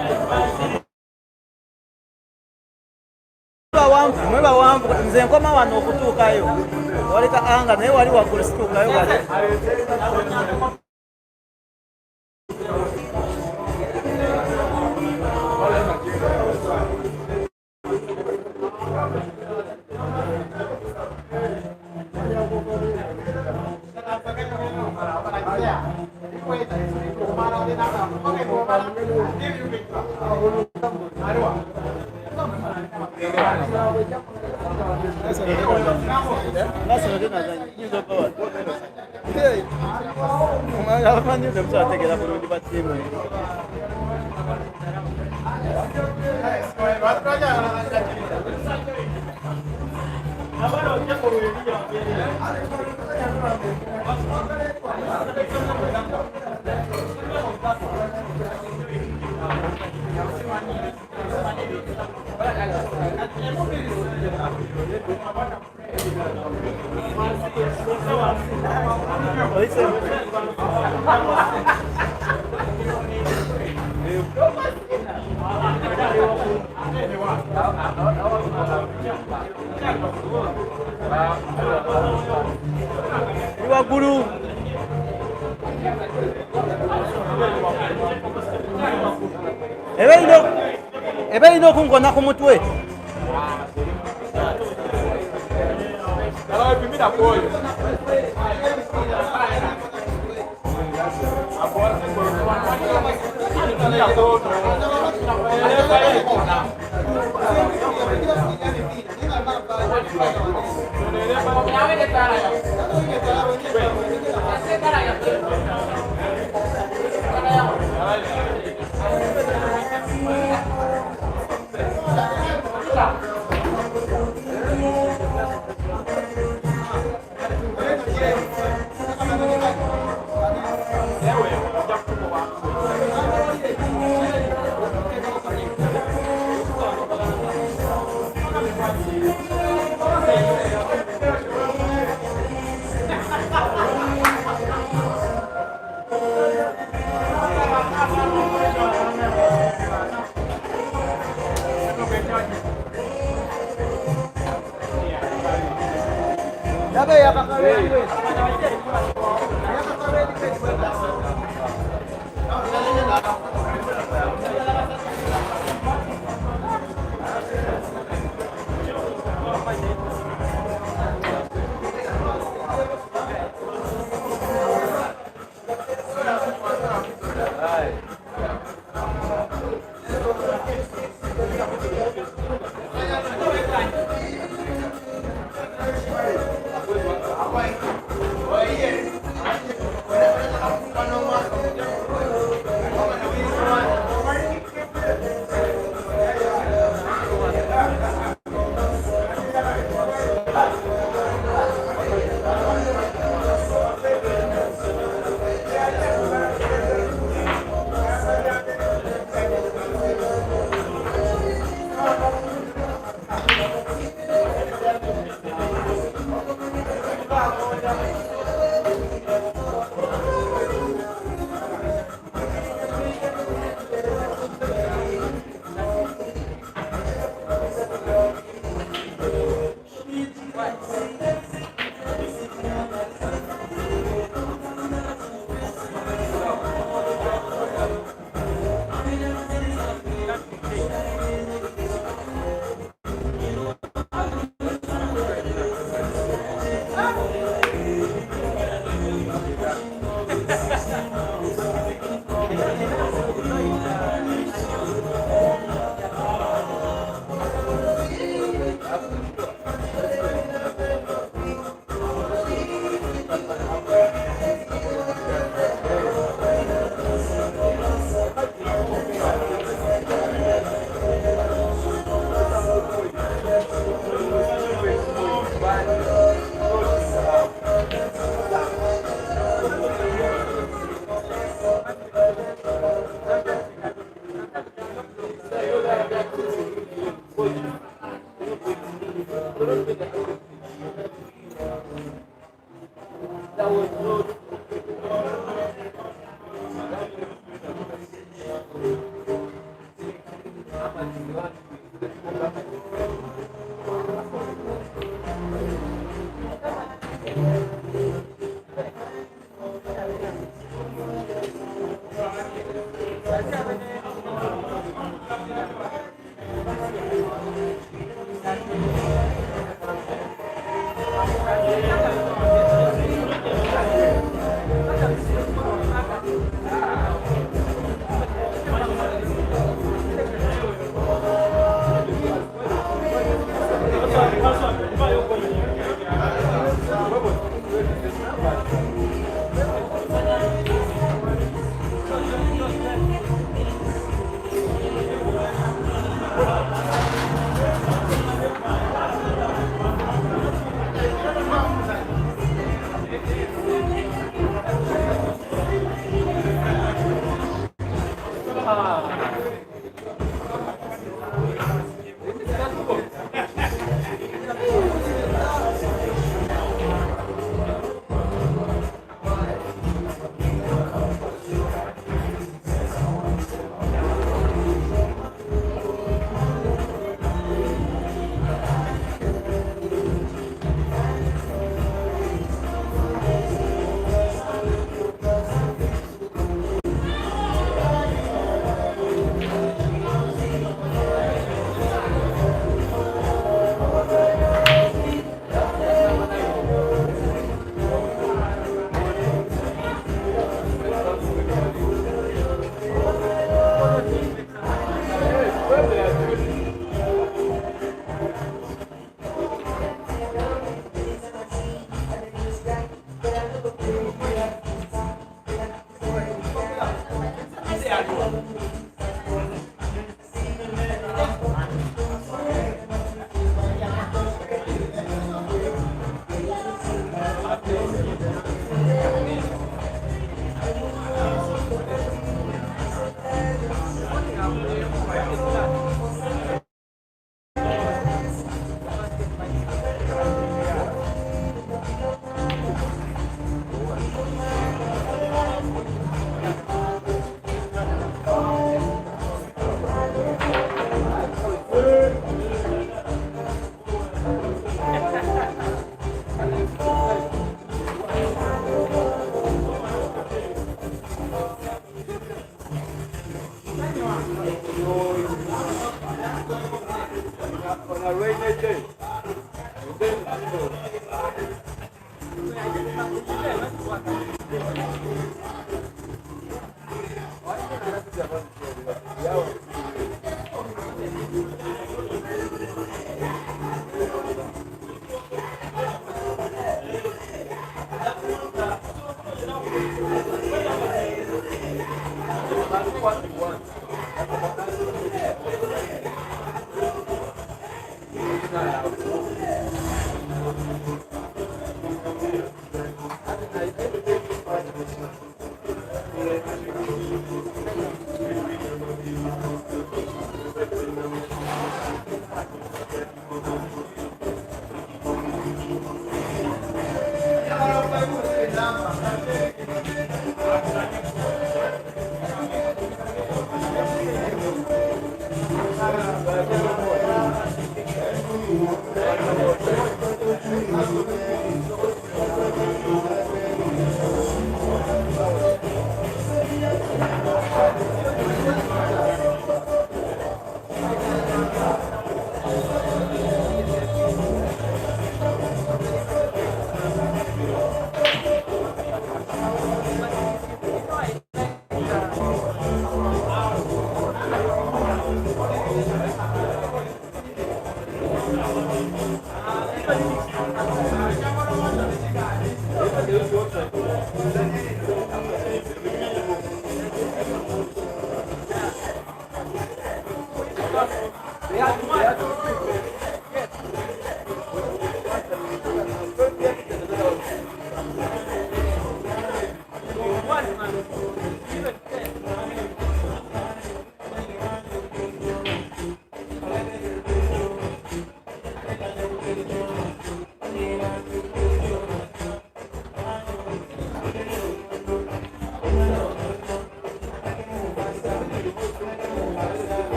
Speaker 4: mweba wamvu nze nkoma wano okutuukayo waleka anga naye wali waggulu situukayo wali waggulu ebe ino okunkona ku mutwe